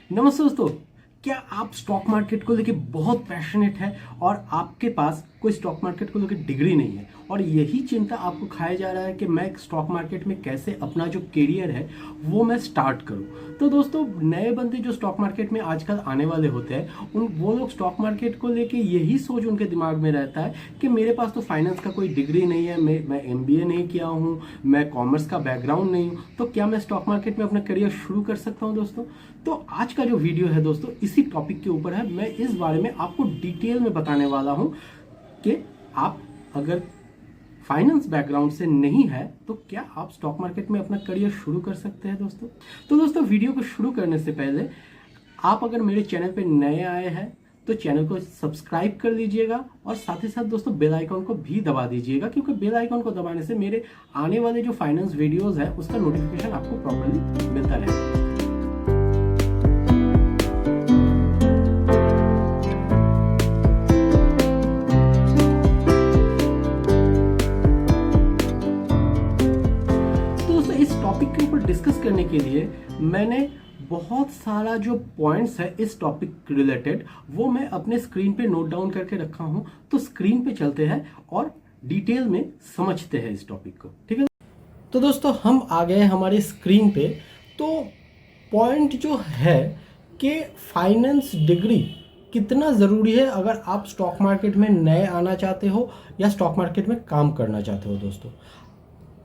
नमस्ते दोस्तों। क्या आप स्टॉक मार्केट को लेके बहुत पैशनेट है और आपके पास कोई स्टॉक मार्केट को लेके डिग्री नहीं है और यही चिंता आपको खाया जा रहा है कि मैं स्टॉक मार्केट में कैसे अपना जो करियर है वो मैं स्टार्ट करूं? तो दोस्तों, नए बंदे जो स्टॉक मार्केट में आजकल आने वाले होते हैं वो लोग स्टॉक मार्केट को लेके यही सोच उनके दिमाग में रहता है कि मेरे पास तो फाइनेंस का कोई डिग्री नहीं है, मैं MBA नहीं किया हूँ, मैं कॉमर्स का बैकग्राउंड नहीं हूँ, तो क्या मैं स्टॉक मार्केट में अपना करियर शुरू कर सकता हूँ? दोस्तों, तो आज का जो वीडियो है दोस्तों इसी टॉपिक के ऊपर है। मैं इस बारे में आपको डिटेल में बताने वाला हूं कि आप अगर फाइनेंस बैकग्राउंड से नहीं है तो क्या आप स्टॉक मार्केट में अपना करियर शुरू कर सकते हैं दोस्तों। तो दोस्तों, वीडियो को शुरू करने से पहले आप अगर मेरे चैनल पे नए आए हैं तो चैनल को सब्सक्राइब कर लीजिएगा और साथ ही साथ दोस्तों बेल आइकन को भी दबा दीजिएगा, क्योंकि बेल आइकन को दबाने से मेरे आने वाले जो फाइनेंस वीडियोस है उसका नोटिफिकेशन आपको प्रॉपरली मिलता रहेगा। टॉपिक के ऊपर डिस्कस करने के लिए मैंने बहुत सारा जो पॉइंट्स है इस टॉपिक रिलेटेड वो मैं अपने स्क्रीन पे नोट डाउन करके रखा हूं। तो स्क्रीन पे चलते हैं और डिटेल में समझते हैं इस टॉपिक को, ठीक है। तो दोस्तों, हम आ गए हमारे स्क्रीन पे। तो पॉइंट जो है कि फाइनेंस डिग्री कितना ज़रूरी है अगर आप स्टॉक मार्केट में नए आना चाहते हो या स्टॉक मार्केट में काम करना चाहते हो। दोस्तों,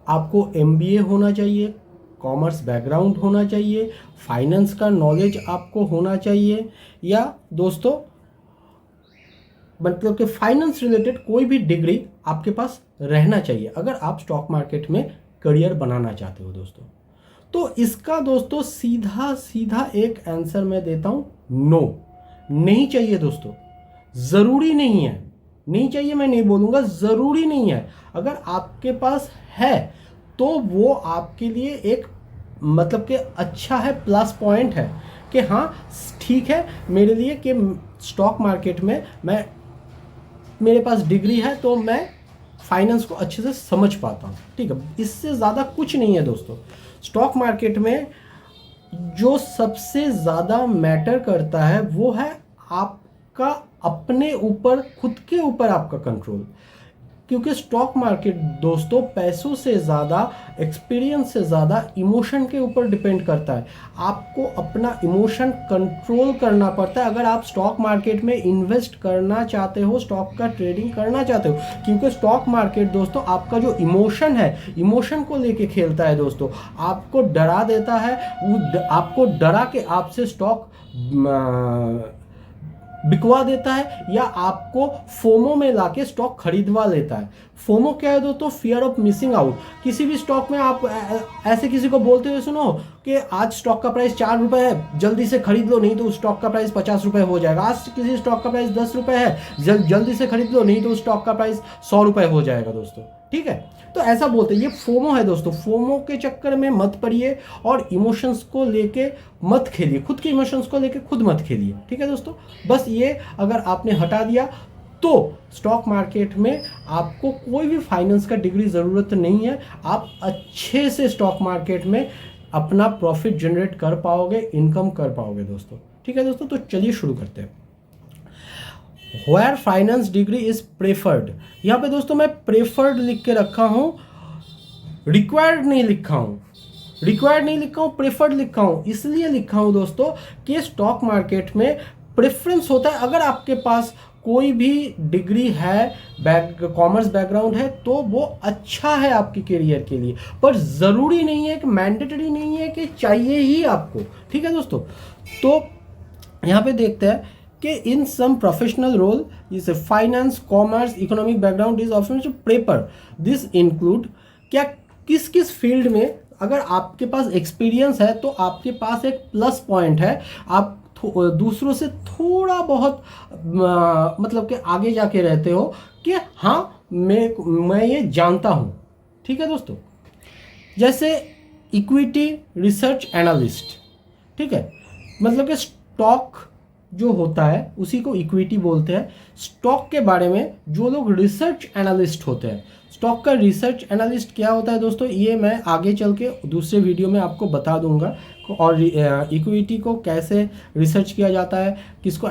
आपको MBA होना चाहिए, कॉमर्स बैकग्राउंड होना चाहिए, फाइनेंस का नॉलेज आपको होना चाहिए, या दोस्तों मतलब कि फाइनेंस रिलेटेड कोई भी डिग्री आपके पास रहना चाहिए अगर आप स्टॉक मार्केट में करियर बनाना चाहते हो। दोस्तों, तो इसका दोस्तों सीधा सीधा एक आंसर मैं देता हूं, नो, नहीं चाहिए दोस्तों। ज़रूरी नहीं है, नहीं चाहिए मैं नहीं बोलूँगा, ज़रूरी नहीं है। अगर आपके पास है तो वो आपके लिए एक मतलब कि अच्छा है, प्लस पॉइंट है कि हाँ ठीक है मेरे लिए कि स्टॉक मार्केट में मेरे पास डिग्री है तो मैं फाइनेंस को अच्छे से समझ पाता हूँ, ठीक है। इससे ज़्यादा कुछ नहीं है दोस्तों। स्टॉक मार्केट में जो सबसे ज़्यादा मैटर करता है वो है आपका अपने ऊपर, खुद के ऊपर आपका कंट्रोल। क्योंकि स्टॉक मार्केट दोस्तों पैसों से ज़्यादा, एक्सपीरियंस से ज़्यादा इमोशन के ऊपर डिपेंड करता है। आपको अपना इमोशन कंट्रोल करना पड़ता है अगर आप स्टॉक मार्केट में इन्वेस्ट करना चाहते हो, स्टॉक का ट्रेडिंग करना चाहते हो। क्योंकि स्टॉक मार्केट दोस्तों आपका जो इमोशन है, इमोशन को लेके खेलता है दोस्तों। आपको डरा देता है, आपको डरा के आपसे स्टॉक बिकवा देता है या आपको फोमो में लाके स्टॉक खरीदवा लेता है। फोमो क्या है दोस्तों? Fear of missing out. किसी भी स्टॉक में आप ऐसे किसी को बोलते हुए सुनो कि आज स्टॉक का प्राइस 4 रुपए है, जल्दी से खरीद लो नहीं तो उस स्टॉक का प्राइस 50 रुपए हो जाएगा। आज किसी स्टॉक का प्राइस 10 रुपए है, जल्दी से खरीद लो नहीं तो उस स्टॉक का प्राइस 100 रुपए हो जाएगा दोस्तों, ठीक है। तो ऐसा बोलते हैं, ये फोमो है दोस्तों। फोमो के चक्कर में मत पड़िए और इमोशंस को लेके मत खेलिए, खुद के इमोशंस को लेके खुद मत खेलिए, ठीक है दोस्तों। बस ये अगर आपने हटा दिया तो स्टॉक मार्केट में आपको कोई भी फाइनेंस का डिग्री ज़रूरत नहीं है। आप अच्छे से स्टॉक मार्केट में अपना प्रॉफिट जनरेट कर पाओगे, इनकम कर पाओगे दोस्तों, ठीक है दोस्तों। तो चलिए शुरू करते हैं। Where finance degree is preferred, यहाँ पे दोस्तों मैं प्रेफर्ड लिख के रखा हूँ, रिक्वायर्ड नहीं लिखा हूँ, प्रेफर्ड लिखा हूँ। इसलिए लिखा हूँ दोस्तों कि स्टॉक मार्केट में प्रेफरेंस होता है अगर आपके पास कोई भी डिग्री है, कॉमर्स बैकग्राउंड है तो वो अच्छा है आपके करियर के लिए, पर ज़रूरी नहीं है कि मैंडेटरी नहीं है कि चाहिए ही आपको, ठीक है दोस्तों। तो यहाँ पे देखते हैं कि in some professional role is finance, commerce, economic background is option prepare. This include, क्या किस किस फील्ड में अगर आपके पास एक्सपीरियंस है तो आपके पास एक प्लस पॉइंट है, आप दूसरों से थोड़ा बहुत मतलब कि आगे जाके रहते हो कि हाँ मैं ये जानता हूँ, ठीक है दोस्तों। जैसे इक्विटी रिसर्च एनालिस्ट, ठीक है, मतलब कि स्टॉक जो होता है उसी को इक्विटी बोलते हैं। स्टॉक के बारे में जो लोग रिसर्च एनालिस्ट होते हैं, स्टॉक का रिसर्च एनालिस्ट क्या होता है दोस्तों, ये मैं आगे चल के दूसरे वीडियो में आपको बता दूंगा और इक्विटी को कैसे रिसर्च किया जाता है, किसको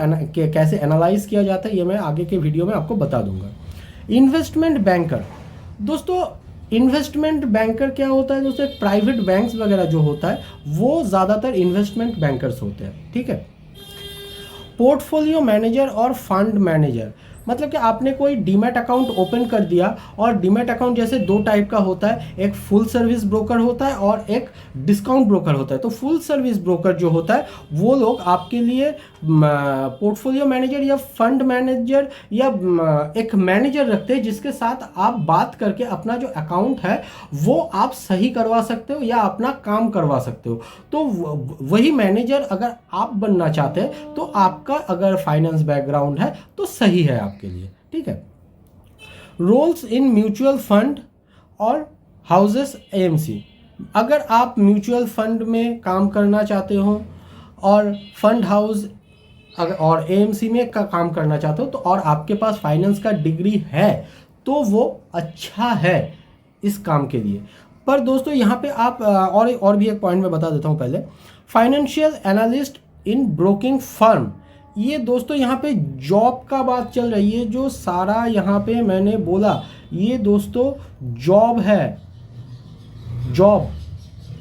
कैसे एनालाइज किया जाता है, ये मैं आगे के वीडियो में आपको बता दूंगा। इन्वेस्टमेंट बैंकर, दोस्तों इन्वेस्टमेंट बैंकर क्या होता है दोस्तों, एक प्राइवेट बैंक्स वगैरह जो होता है वो ज़्यादातर इन्वेस्टमेंट बैंकर्स होते हैं, ठीक है। पोर्टफोलियो मैनेजर और फंड मैनेजर, मतलब कि आपने कोई डीमैट अकाउंट ओपन कर दिया, और डीमैट अकाउंट जैसे दो टाइप का होता है, एक फुल सर्विस ब्रोकर होता है और एक डिस्काउंट ब्रोकर होता है। तो फुल सर्विस ब्रोकर जो होता है वो लोग आपके लिए पोर्टफोलियो मैनेजर या फंड मैनेजर या एक मैनेजर रखते हैं जिसके साथ आप बात करके अपना जो अकाउंट है वो आप सही करवा सकते हो या अपना काम करवा सकते हो। तो वही मैनेजर अगर आप बनना चाहते हैं तो आपका अगर फाइनेंस बैकग्राउंड है तो सही है आपके लिए, ठीक है। रोल्स इन म्यूचुअल फंड और हाउसेस एएमसी, अगर आप म्यूचुअल फंड में काम करना चाहते हो और फंड हाउस अगर और एएमसी में काम करना चाहते हो तो और आपके पास फाइनेंस का डिग्री है तो वो अच्छा है इस काम के लिए। पर दोस्तों यहाँ पे आप और भी एक पॉइंट मैं बता देता हूँ पहले, फाइनेंशियल एनालिस्ट इन ब्रोकिंग फर्म, ये दोस्तों यहाँ पे जॉब का बात चल रही है। जो सारा यहाँ पे मैंने बोला ये दोस्तों जॉब है। जॉब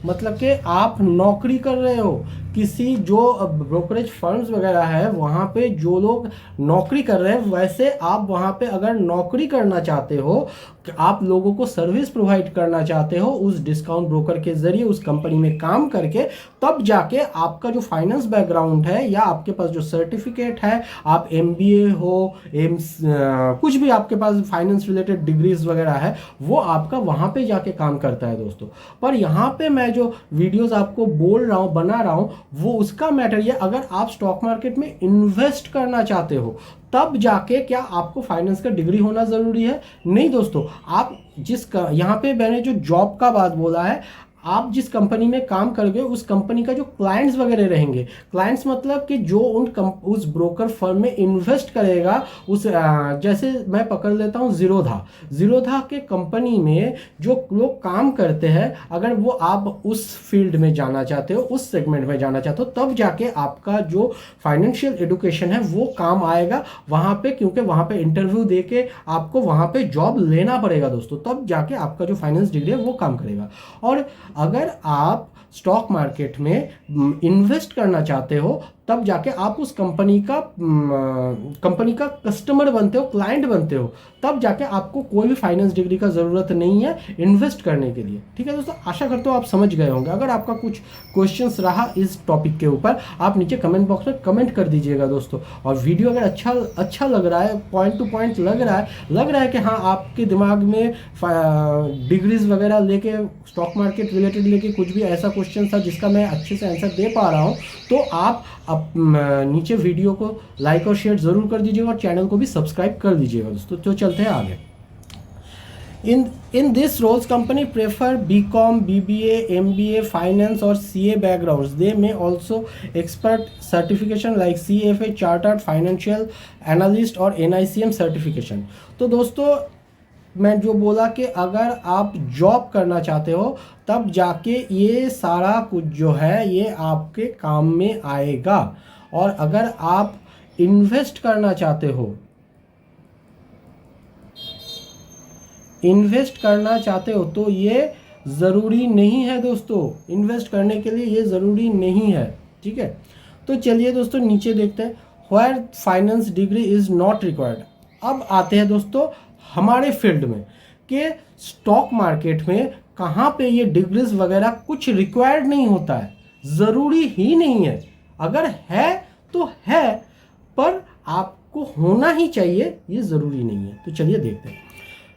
मतलब कि आप नौकरी कर रहे हो, किसी जो ब्रोकरेज फर्म्स वगैरह है वहाँ पे जो लोग नौकरी कर रहे हैं, वैसे आप वहाँ पे अगर नौकरी करना चाहते हो, आप लोगों को सर्विस प्रोवाइड करना चाहते हो उस डिस्काउंट ब्रोकर के ज़रिए उस कंपनी में काम करके, तब जाके आपका जो फाइनेंस बैकग्राउंड है या आपके पास जो सर्टिफिकेट है, आप एमबीए हो कुछ भी आपके पास फाइनेंस रिलेटेड डिग्रीज वगैरह है, वो आपका वहाँ पे जाके काम करता है दोस्तों। पर यहाँ पे मैं जो वीडियोज़ आपको बोल रहा हूँ, बना रहा हूँ, वो उसका मैटर ये, अगर आप स्टॉक मार्केट में इन्वेस्ट करना चाहते हो तब जाके क्या आपको फाइनेंस का डिग्री होना ज़रूरी है? नहीं दोस्तों, आप यहाँ पे मैंने जो जॉब का बात बोला है, आप जिस कंपनी में काम करोगे उस कंपनी का जो क्लाइंट्स वगैरह रहेंगे, क्लाइंट्स मतलब कि जो उस ब्रोकर फर्म में इन्वेस्ट करेगा, उस जैसे मैं पकड़ लेता हूँ जीरोधा के कंपनी में जो लोग काम करते हैं, अगर वो आप उस फील्ड में जाना चाहते हो, उस सेगमेंट में जाना चाहते हो, तब जाके आपका जो फाइनेंशियल एडुकेशन है वो काम आएगा वहाँ पे, क्योंकि वहाँ पे इंटरव्यू दे के आपको वहाँ पे जॉब लेना पड़ेगा दोस्तों, तब जाके आपका जो फाइनेंस डिग्री है वो काम करेगा। और अगर आप स्टॉक मार्केट में इन्वेस्ट करना चाहते हो तब जाके आप उस कंपनी का कस्टमर बनते हो, क्लाइंट बनते हो, तब जाके आपको कोई भी फाइनेंस डिग्री का ज़रूरत नहीं है इन्वेस्ट करने के लिए, ठीक है दोस्तों। आशा करता हूँ आप समझ गए होंगे। अगर आपका कुछ क्वेश्चंस रहा इस टॉपिक के ऊपर, आप नीचे कमेंट बॉक्स में कमेंट कर दीजिएगा दोस्तों। और वीडियो अगर अच्छा लग रहा है, पॉइंट टू पॉइंट लग रहा है कि हाँ आपके दिमाग में डिग्रीज वगैरह लेके स्टॉक मार्केट रिलेटेड लेके कुछ भी ऐसा क्वेश्चन था जिसका मैं अच्छे से आंसर दे पा रहा हूँ, तो आप नीचे वीडियो को लाइक और शेयर जरूर कर दीजिएगा और चैनल को भी सब्सक्राइब कर दीजिएगा दोस्तों। तो चलते हैं आगे। In this roles, company prefer BCom, BBA, MBA, finance और CA backgrounds. They may also expert certification like CFA, Chartered Financial Analyst और NICM certification. तो दोस्तों मैं जो बोला कि अगर आप जॉब करना चाहते हो तब जाके ये सारा कुछ जो है ये आपके काम में आएगा। और अगर आप इन्वेस्ट करना चाहते हो तो ये ज़रूरी नहीं है दोस्तों, इन्वेस्ट करने के लिए ये ज़रूरी नहीं है, ठीक है। तो चलिए दोस्तों नीचे देखते हैं, where finance degree is not required. अब आते हैं दोस्तों हमारे फील्ड में कि स्टॉक मार्केट में कहाँ पे ये डिग्रीज वगैरह कुछ रिक्वायर्ड नहीं होता है, ज़रूरी ही नहीं है। अगर है तो है, पर आपको होना ही चाहिए, ये ज़रूरी नहीं है। तो चलिए देखते हैं।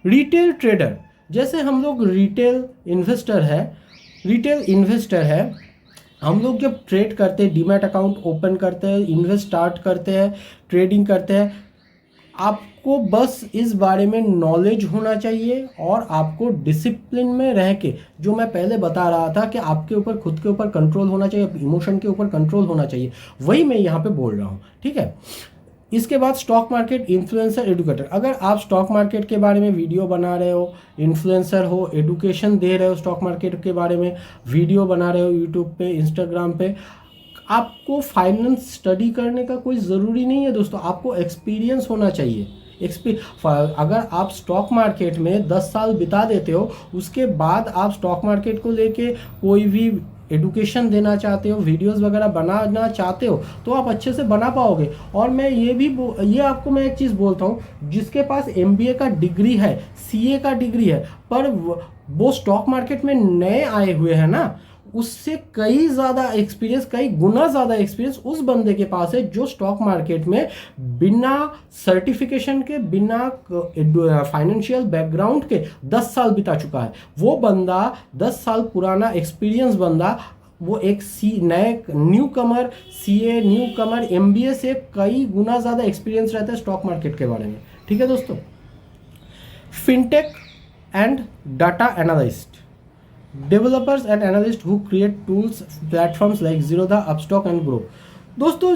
रिटेल ट्रेडर, जैसे हम लोग रिटेल इन्वेस्टर है, हम लोग जब ट्रेड करते हैं, डीमैट अकाउंट ओपन करते हैं, इन्वेस्ट स्टार्ट करते हैं, ट्रेडिंग करते हैं, आपको बस इस बारे में नॉलेज होना चाहिए और आपको डिसिप्लिन में रह के, जो मैं पहले बता रहा था कि आपके ऊपर खुद के ऊपर कंट्रोल होना चाहिए, इमोशन के ऊपर कंट्रोल होना चाहिए, वही मैं यहाँ पे बोल रहा हूँ, ठीक है। इसके बाद स्टॉक मार्केट इन्फ्लुएंसर एडुकेटर। अगर आप स्टॉक मार्केट के बारे में वीडियो बना रहे हो, इन्फ्लुएंसर हो, एडुकेशन दे रहे हो, स्टॉक मार्केट के बारे में वीडियो बना रहे हो यूट्यूब पे, इंस्टाग्राम पे, आपको फाइनेंस स्टडी करने का कोई ज़रूरी नहीं है दोस्तों, आपको एक्सपीरियंस होना चाहिए। अगर आप स्टॉक मार्केट में 10 साल बिता देते हो, उसके बाद आप स्टॉक मार्केट को लेके कोई भी एडुकेशन देना चाहते हो, वीडियोस वगैरह बनाना चाहते हो, तो आप अच्छे से बना पाओगे। और मैं ये आपको मैं एक चीज़ बोलता हूँ, जिसके पास MBA का डिग्री है, CA का डिग्री है, पर वो स्टॉक मार्केट में नए आए हुए हैं ना, उससे कई ज़्यादा एक्सपीरियंस, कई गुना ज़्यादा एक्सपीरियंस उस बंदे के पास है जो स्टॉक मार्केट में बिना सर्टिफिकेशन के, बिना फाइनेंशियल बैकग्राउंड के 10 साल बिता चुका है। वो बंदा 10 साल पुराना एक्सपीरियंस बंदा, वो एक नए न्यू कमर CA, न्यू कमर MBA से कई गुना ज़्यादा एक्सपीरियंस रहता है स्टॉक मार्केट के बारे में। ठीक है दोस्तों। Fintech and data analyst, developers and analysts who create tools, platforms like Zerodha, Upstock and Grow। दोस्तों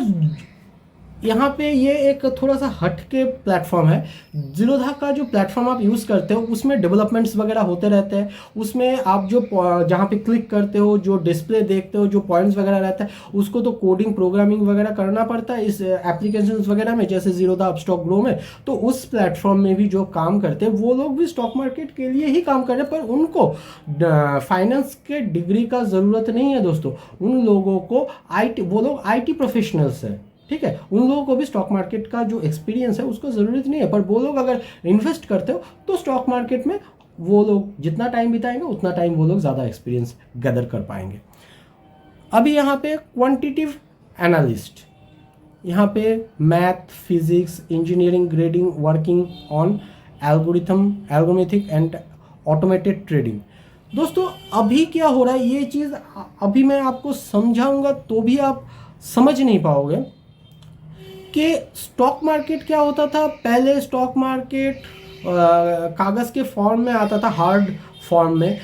यहाँ पे ये एक थोड़ा सा हट के प्लेटफॉर्म है। जीरोधा का जो प्लेटफॉर्म आप यूज़ करते हो उसमें डेवलपमेंट्स वगैरह होते रहते हैं, उसमें आप जो जहाँ पे क्लिक करते हो, जो डिस्प्ले देखते हो, जो पॉइंट्स वगैरह रहता है, उसको तो कोडिंग प्रोग्रामिंग वगैरह करना पड़ता है इस एप्लीकेशंस वगैरह में, जैसे जीरोधा, अपस्टॉक, ग्रो में। तो उस प्लेटफॉर्म में भी जो काम करते हैं वो लोग भी स्टॉक मार्केट के लिए ही काम कर रहे हैं, पर उनको फाइनेंस के डिग्री का ज़रूरत नहीं है दोस्तों। उन लोगों को वो लोग IT प्रोफेशनल्स हैं, ठीक है, उन लोगों को भी स्टॉक मार्केट का जो एक्सपीरियंस है उसको ज़रूरत नहीं है। पर वो लोग अगर इन्वेस्ट करते हो तो स्टॉक मार्केट में वो लोग जितना टाइम बिताएंगे उतना टाइम वो लोग ज़्यादा एक्सपीरियंस गैदर कर पाएंगे। अभी यहाँ पे क्वांटिटिव एनालिस्ट, यहाँ पे math, physics, engineering, grading, working on algorithmic and automated trading. दोस्तों अभी क्या हो रहा है, ये चीज़ अभी मैं आपको समझाऊंगा तो भी आप समझ नहीं पाओगे कि स्टॉक मार्केट क्या होता था। पहले स्टॉक मार्केट कागज़ के फॉर्म में आता था, हार्ड फॉर्म में।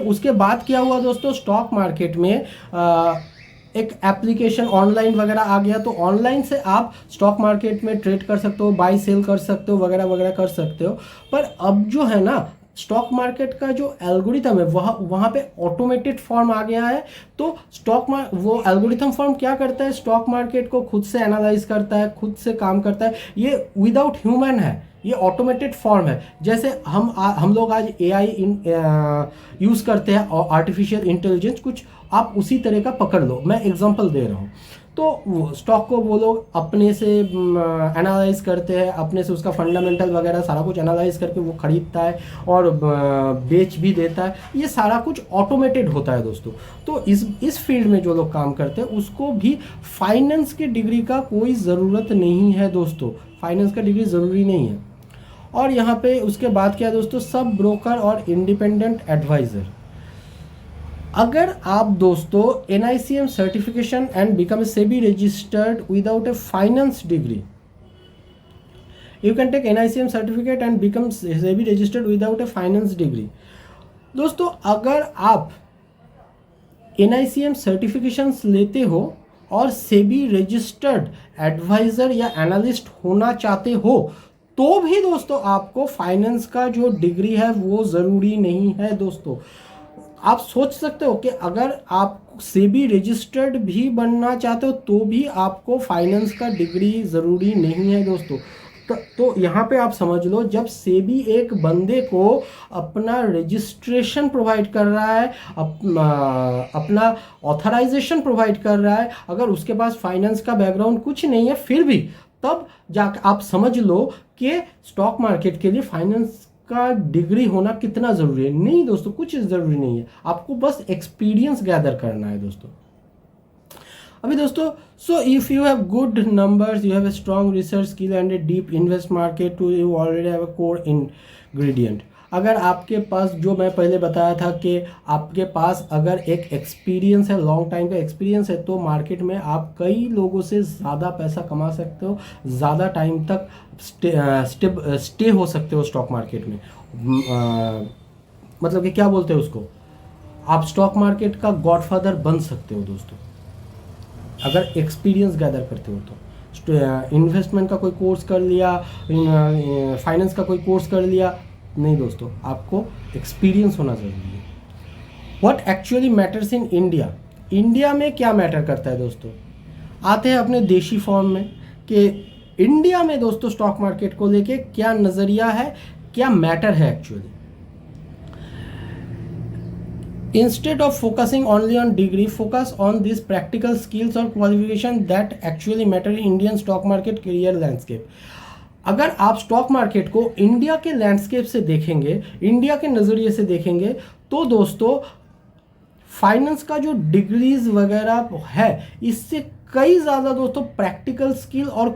उसके बाद क्या हुआ दोस्तों, स्टॉक मार्केट में एक एप्लीकेशन ऑनलाइन वगैरह आ गया, तो ऑनलाइन से आप स्टॉक मार्केट में ट्रेड कर सकते हो, बाई सेल कर सकते हो, वगैरह वगैरह कर सकते हो। पर अब जो है ना, स्टॉक मार्केट का जो एल्गोरिथम है वहाँ पे ऑटोमेटेड फॉर्म आ गया है। तो वो एल्गोरिथम फॉर्म क्या करता है, स्टॉक मार्केट को खुद से एनालाइज करता है, खुद से काम करता है। ये विदाउट ह्यूमन है, ये ऑटोमेटेड फॉर्म है। जैसे हम लोग आज AI यूज़ करते हैं और आर्टिफिशियल इंटेलिजेंस, कुछ आप उसी तरह का पकड़ लो। मैं एग्जांपल दे रहा हूँ। तो स्टॉक को वो लोग अपने से एनालाइज करते हैं, अपने से उसका फंडामेंटल वगैरह सारा कुछ एनालाइज करके वो खरीदता है और बेच भी देता है। ये सारा कुछ ऑटोमेटेड होता है दोस्तों। तो इस फील्ड में जो लोग काम करते हैं उसको भी फाइनेंस की डिग्री का कोई ज़रूरत नहीं है दोस्तों, फाइनेंस का डिग्री ज़रूरी नहीं है। और यहाँ पे उसके बाद क्या है दोस्तों, सब ब्रोकर और इंडिपेंडेंट एडवाइज़र। अगर आप दोस्तों NICM certification and become SEBI registered without a finance degree, you can take NICM certificate and become SEBI registered without a finance degree. दोस्तों अगर आप NICM सर्टिफिकेशंस लेते हो और सेबी रजिस्टर्ड एडवाइज़र या एनालिस्ट होना चाहते हो, तो भी दोस्तों आपको फाइनेंस का जो डिग्री है वो ज़रूरी नहीं है दोस्तों। आप सोच सकते हो कि अगर आप सेबी रजिस्टर्ड भी बनना चाहते हो तो भी आपको फाइनेंस का डिग्री ज़रूरी नहीं है दोस्तों। तो यहाँ पे आप समझ लो, जब सेबी एक बंदे को अपना रजिस्ट्रेशन प्रोवाइड कर रहा है, अपना ऑथराइजेशन प्रोवाइड कर रहा है, अगर उसके पास फाइनेंस का बैकग्राउंड कुछ नहीं है, फिर भी तब जाकर आप समझ लो कि स्टॉक मार्केट के लिए फाइनेंस का डिग्री होना कितना ज़रूरी है। नहीं दोस्तों, कुछ ज़रूरी नहीं है, आपको बस एक्सपीरियंस गैदर करना है दोस्तों। अभी दोस्तों, so if you have good numbers, you have a strong research skill and a deep invest market too, you already have a core ingredient. अगर आपके पास, जो मैं पहले बताया था कि आपके पास अगर एक एक्सपीरियंस है, लॉन्ग टाइम का एक्सपीरियंस है, तो मार्केट में आप कई लोगों से ज़्यादा पैसा कमा सकते हो, ज़्यादा टाइम तक स्टे हो सकते हो स्टॉक मार्केट में। मतलब कि क्या बोलते हैं उसको, आप स्टॉक मार्केट का गॉडफादर बन सकते हो दोस्तों, अगर एक्सपीरियंस गैदर करते हो तो। इन्वेस्टमेंट का कोई कोर्स कर लिया, फाइनेंस का कोई कोर्स कर लिया, नहीं दोस्तों, आपको एक्सपीरियंस होना ज़रूरी है। What actually matters in India, India में क्या मैटर करता है दोस्तों, आते हैं अपने देशी फॉर्म में कि इंडिया में दोस्तों स्टॉक मार्केट को लेके क्या नज़रिया है, क्या मैटर है actually. Instead of focusing only on degree, focus on these practical skills or qualification that actually matter in Indian stock market career landscape. अगर आप स्टॉक मार्केट को इंडिया के लैंडस्केप से देखेंगे, इंडिया के नज़रिए से देखेंगे, तो दोस्तों फाइनेंस का जो डिग्रीज वगैरह है, इससे कई ज़्यादा दोस्तों प्रैक्टिकल स्किल और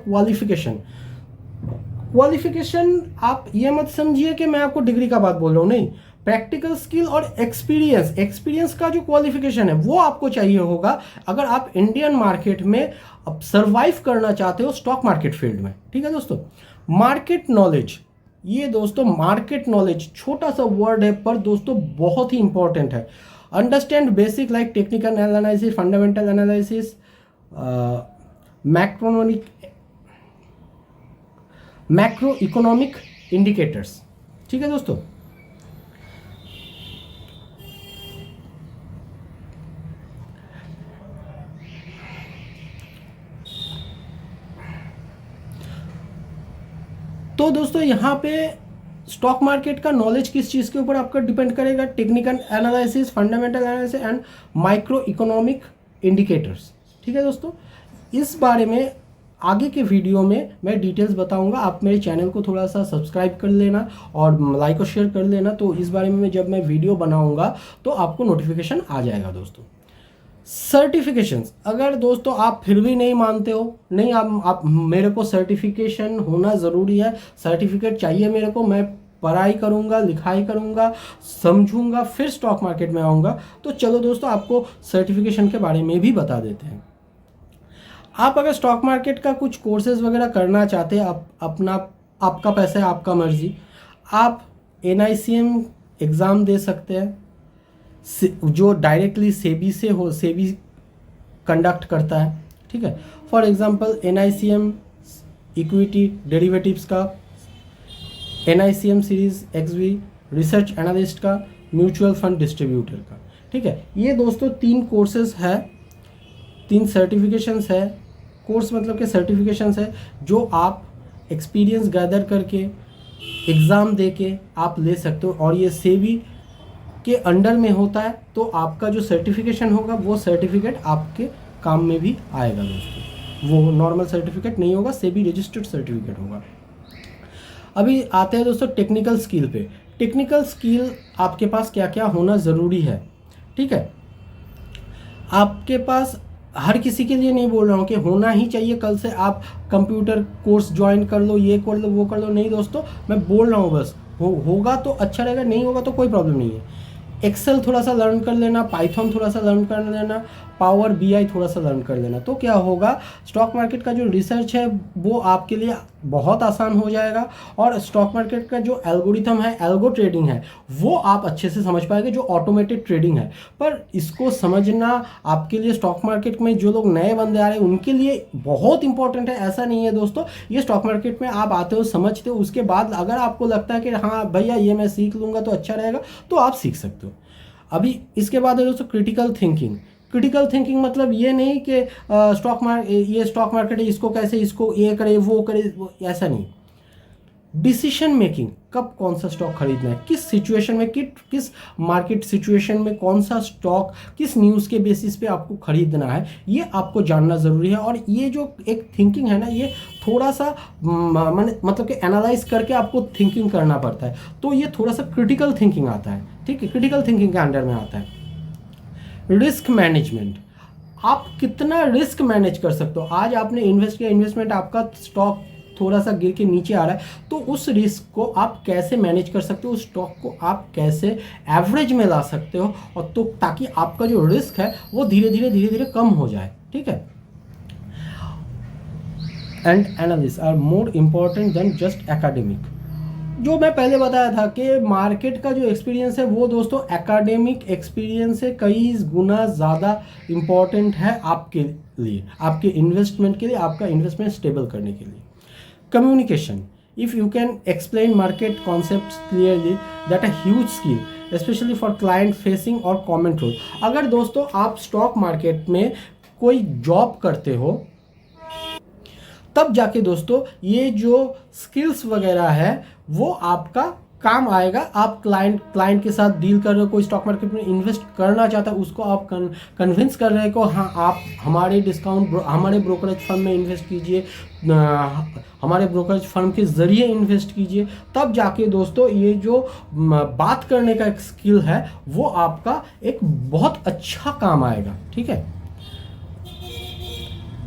क्वालिफिकेशन आप ये मत समझिए कि मैं आपको डिग्री का बात बोल रहा हूँ, नहीं, प्रैक्टिकल स्किल और एक्सपीरियंस का जो क्वालिफिकेशन है वो आपको चाहिए होगा अगर आप इंडियन मार्केट में अब सर्वाइव करना चाहते हो स्टॉक मार्केट फील्ड में। ठीक है दोस्तों, मार्केट नॉलेज, ये दोस्तों मार्केट नॉलेज छोटा सा वर्ड है पर दोस्तों बहुत ही इंपॉर्टेंट है। Understand basic like technical analysis, fundamental analysis, macro economic indicators. ठीक है दोस्तों, तो दोस्तों यहाँ पे स्टॉक मार्केट का नॉलेज किस चीज़ के ऊपर आपका डिपेंड करेगा, technical analysis, fundamental analysis and micro economic indicators. ठीक है दोस्तों, इस बारे में आगे के वीडियो में मैं डिटेल्स बताऊंगा। आप मेरे चैनल को थोड़ा सा सब्सक्राइब कर लेना और लाइक और शेयर कर लेना, तो इस बारे में जब मैं वीडियो बनाऊंगा तो आपको नोटिफिकेशन आ जाएगा दोस्तों। सर्टिफिकेशंस, अगर दोस्तों आप फिर भी नहीं मानते हो, नहीं आप मेरे को सर्टिफिकेशन होना ज़रूरी है, सर्टिफिकेट चाहिए मेरे को, मैं पढ़ाई करूँगा, लिखाई करूँगा, समझूंगा, फिर स्टॉक मार्केट में आऊँगा, तो चलो दोस्तों आपको सर्टिफिकेशन के बारे में भी बता देते हैं। आप अगर स्टॉक मार्केट का कुछ कोर्सेज वगैरह करना चाहते हैं, आपका पैसा है, आपका मर्जी, आप NICM एग्ज़ाम दे सकते हैं जो डायरेक्टली सेबी से हो, सेबी कंडक्ट करता है। ठीक है, for example NICM equity derivatives का, NICM series XV research analyst का, म्यूचुअल फंड डिस्ट्रीब्यूटर का। ठीक है, ये दोस्तों 3 कोर्सेज है, 3 सर्टिफिकेशंस है। कोर्स मतलब के सर्टिफिकेशंस है जो आप एक्सपीरियंस गैदर करके एग्ज़ाम दे के आप ले सकते हो, और ये सेबी के अंडर में होता है, तो आपका जो सर्टिफिकेशन होगा वो सर्टिफिकेट आपके काम में भी आएगा दोस्तों। वो नॉर्मल सर्टिफिकेट नहीं होगा, सेबी रजिस्टर्ड सर्टिफिकेट होगा। अभी आते हैं दोस्तों टेक्निकल स्किल पे। टेक्निकल स्किल आपके पास क्या क्या होना ज़रूरी है। ठीक है, आपके पास, हर किसी के लिए नहीं बोल रहा हूँ कि होना ही चाहिए कल से आप कंप्यूटर कोर्स ज्वाइन कर लो, ये कर लो, वो कर लो, नहीं दोस्तों, मैं बोल रहा हूँ बस होगा तो अच्छा रहेगा, नहीं होगा तो कोई प्रॉब्लम नहीं है। एक्सेल थोड़ा सा लर्न कर लेना, पाइथन थोड़ा सा लर्न कर लेना, पावर BI थोड़ा सा लर्न कर लेना, तो क्या होगा, स्टॉक मार्केट का जो रिसर्च है वो आपके लिए बहुत आसान हो जाएगा, और स्टॉक मार्केट का जो एल्गोरिथम है, एल्गो ट्रेडिंग है, वो आप अच्छे से समझ पाएंगे, जो ऑटोमेटेड ट्रेडिंग है। पर इसको समझना आपके लिए, स्टॉक मार्केट में जो लोग नए बंदे आ रहे हैं उनके लिए बहुत इंपॉर्टेंट है। ऐसा नहीं है दोस्तों, ये स्टॉक मार्केट में आप आते हो, समझते हो, उसके बाद अगर आपको लगता है कि हाँ भैया ये मैं सीख लूँगा तो अच्छा रहेगा, तो आप सीख सकते हो। अभी इसके बाद है दोस्तों क्रिटिकल थिंकिंग। क्रिटिकल थिंकिंग मतलब ये नहीं कि स्टॉक मार्केट है, इसको कैसे, इसको ये करे, वो करे, ऐसा नहीं। डिसीजन मेकिंग, कब कौन सा स्टॉक खरीदना है, किस सिचुएशन में, किस मार्केट सिचुएशन में कौन सा स्टॉक, किस न्यूज़ के बेसिस पे आपको खरीदना है, ये आपको जानना ज़रूरी है। और ये जो एक थिंकिंग है ना, ये थोड़ा सा मतलब कि एनालाइज करके आपको थिंकिंग करना पड़ता है, तो ये थोड़ा सा क्रिटिकल थिंकिंग आता है। ठीक है, क्रिटिकल थिंकिंग के अंडर में आता है। रिस्क मैनेजमेंट, आप कितना रिस्क मैनेज कर सकते हो। आज आपने इन्वेस्ट किया, इन्वेस्टमेंट आपका स्टॉक थोड़ा सा गिर के नीचे आ रहा है, तो उस रिस्क को आप कैसे मैनेज कर सकते हो, उस स्टॉक को आप कैसे एवरेज में ला सकते हो, और तो ताकि आपका जो रिस्क है वो धीरे धीरे कम हो जाए। ठीक है, and analysis are more important than just academic. जो मैं पहले बताया था कि मार्केट का जो एक्सपीरियंस है वो दोस्तों एकेडमिक एक्सपीरियंस से कई गुना ज़्यादा इम्पॉर्टेंट है आपके लिए, आपके इन्वेस्टमेंट के लिए, आपका इन्वेस्टमेंट स्टेबल करने के लिए। Communication, if you can explain market concepts clearly that a huge skill specially for client facing और कमेंट रोल। अगर दोस्तों आप स्टॉक मार्केट में कोई जॉब करते हो तब जाके दोस्तों ये जो स्किल्स वगैरह है वो आपका काम आएगा। आप क्लाइंट के साथ डील कर रहे हो, कोई स्टॉक मार्केट में इन्वेस्ट करना चाहता है उसको आप कन्विंस कर रहे हो, हाँ आप हमारे हमारे ब्रोकरेज फर्म में इन्वेस्ट कीजिए, हमारे ब्रोकरेज फर्म के ज़रिए इन्वेस्ट कीजिए। तब जाके दोस्तों ये जो बात करने का एक स्किल है वो आपका एक बहुत अच्छा काम आएगा। ठीक है।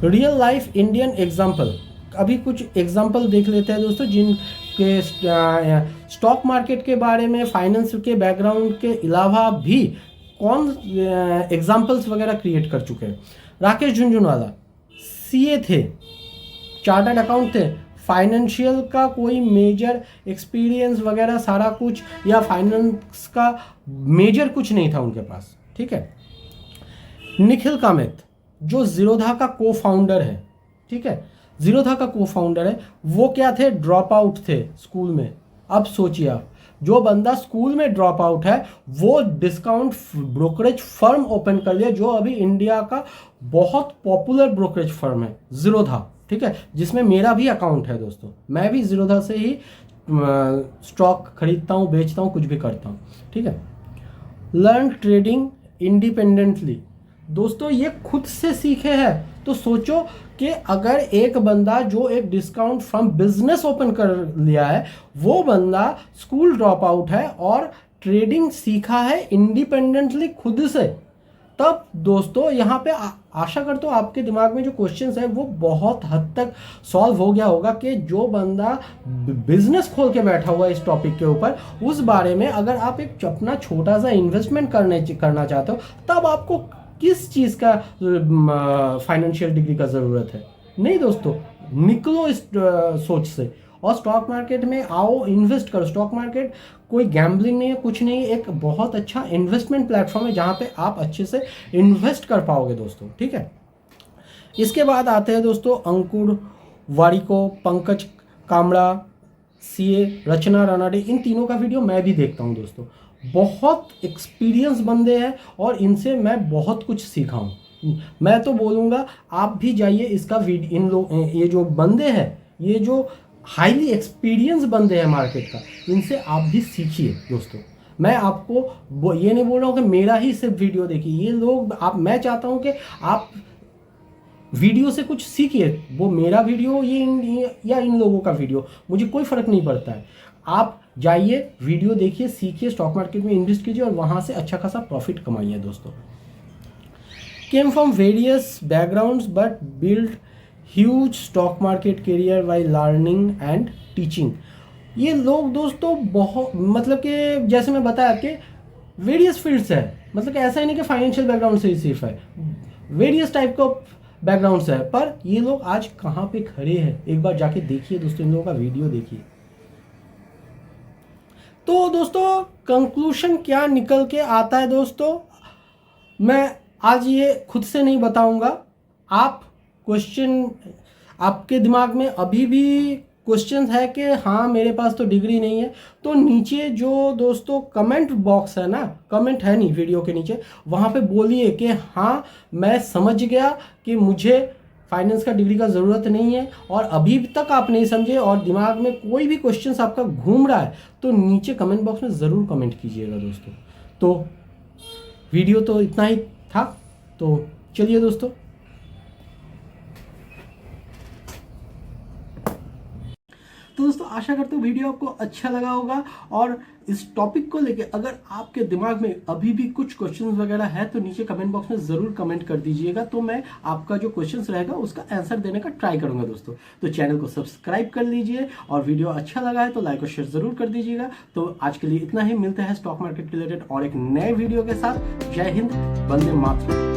रियल लाइफ इंडियन एग्जाम्पल, अभी कुछ एग्जाम्पल देख लेते हैं दोस्तों जिनके स्टॉक मार्केट के बारे में, फाइनेंस के बैकग्राउंड के अलावा भी कौन एग्जाम्पल्स वगैरह क्रिएट कर चुके हैं। राकेश झुनझुनवाला सीए थे, चार्टर्ड अकाउंट थे, फाइनेंशियल का कोई मेजर एक्सपीरियंस वगैरह सारा कुछ या फाइनेंस का मेजर कुछ नहीं था उनके पास। ठीक है। निखिल कामत जो जीरोधा का को फाउंडर है, ठीक है, जीरोधा का को फाउंडर है, वो क्या थे, ड्रॉप आउट थे स्कूल में। अब सोचिए आप, जो बंदा स्कूल में ड्रॉप आउट है वो डिस्काउंट ब्रोकरेज फर्म ओपन कर लिया, जो अभी इंडिया का बहुत पॉपुलर ब्रोकरेज फर्म है जीरोधा। ठीक है, जिसमें मेरा भी अकाउंट है दोस्तों, मैं भी जीरोधा से ही स्टॉक खरीदता हूँ, बेचता हूँ, कुछ भी करता हूँ। ठीक है। लर्न ट्रेडिंग इंडिपेंडेंटली, दोस्तों ये खुद से सीखे हैं। तो सोचो कि अगर एक बंदा जो एक डिस्काउंट फर्म बिजनेस ओपन कर लिया है, वो बंदा स्कूल ड्रॉप आउट है और ट्रेडिंग सीखा है इंडिपेंडेंटली खुद से, तब दोस्तों यहाँ पे आशा करता हूँ आपके दिमाग में जो क्वेश्चंस है वो बहुत हद तक सॉल्व हो गया होगा कि जो बंदा बिजनेस खोल के बैठा हुआ है इस टॉपिक के ऊपर, उस बारे में अगर आप एक अपना छोटा सा इन्वेस्टमेंट करना चाहते हो तब आपको किस चीज़ का फाइनेंशियल डिग्री का ज़रूरत है। नहीं दोस्तों, निकलो इस सोच से और स्टॉक मार्केट में आओ, इन्वेस्ट करो। स्टॉक मार्केट कोई गैम्बलिंग नहीं है, कुछ नहीं, एक बहुत अच्छा इन्वेस्टमेंट प्लेटफॉर्म है जहाँ पे आप अच्छे से इन्वेस्ट कर पाओगे दोस्तों। ठीक है। इसके बाद आते हैं दोस्तों अंकुर वारिको, पंकज कामड़ा, सीए, रचना रानाडे। इन तीनों का वीडियो मैं भी देखता हूँ दोस्तों, बहुत एक्सपीरियंस बंदे हैं और इनसे मैं बहुत कुछ सीखा हूँ। मैं तो बोलूँगा आप भी जाइए इसका ये जो बंदे हैं, ये जो हाईली एक्सपीरियंस बंदे हैं मार्केट का, इनसे आप भी सीखिए दोस्तों। मैं आपको ये नहीं बोल रहा हूँ कि मेरा ही सिर्फ वीडियो देखिए, ये लोग मैं चाहता हूँ कि आप वीडियो से कुछ सीखिए, वो मेरा वीडियो या इन लोगों का वीडियो, मुझे कोई फ़र्क नहीं पड़ता है। आप जाइए, वीडियो देखिए, सीखिए, स्टॉक मार्केट में इन्वेस्ट कीजिए और वहाँ से अच्छा खासा प्रॉफिट कमाइए दोस्तों। Came from various backgrounds but build huge stock market career while learning and teaching. ये लोग दोस्तों बहुत, मतलब कि जैसे मैं बताया कि वेरियस फील्ड्स है, मतलब कि ऐसा ही नहीं कि फाइनेंशियल बैकग्राउंड से ही सिर्फ है, वेरियस टाइप का बैकग्राउंड से है, पर ये लोग आज कहाँ पे खड़े हैं एक बार जाके देखिए दोस्तों, इन लोगों का वीडियो देखिए। तो दोस्तों कंक्लूशन क्या निकल के आता है दोस्तों, मैं आज ये खुद से नहीं बताऊंगा, आप क्वेश्चन, आपके दिमाग में अभी भी क्वेश्चन है कि हाँ मेरे पास तो डिग्री नहीं है, तो नीचे जो दोस्तों कमेंट बॉक्स है ना, कमेंट है नहीं वीडियो के नीचे, वहाँ पे बोलिए कि हाँ मैं समझ गया कि मुझे फाइनेंस का डिग्री का ज़रूरत नहीं है, और अभी तक आप नहीं समझे और दिमाग में कोई भी क्वेश्चन आपका घूम रहा है तो नीचे कमेंट बॉक्स में ज़रूर कमेंट कीजिएगा दोस्तों। तो वीडियो तो इतना ही था, तो चलिए दोस्तों, तो दोस्तों आशा करता हूँ वीडियो आपको अच्छा लगा होगा, और इस टॉपिक को लेके अगर आपके दिमाग में अभी भी कुछ क्वेश्चंस वगैरह है तो नीचे कमेंट बॉक्स में ज़रूर कमेंट कर दीजिएगा, तो मैं आपका जो क्वेश्चंस रहेगा उसका आंसर देने का ट्राई करूंगा दोस्तों। तो चैनल को सब्सक्राइब कर लीजिए और वीडियो अच्छा लगा है तो लाइक और शेयर ज़रूर कर दीजिएगा। तो आज के लिए इतना ही, मिलते हैं स्टॉक मार्केट रिलेटेड और एक नए वीडियो के साथ। जय हिंद, वंदे मातरम।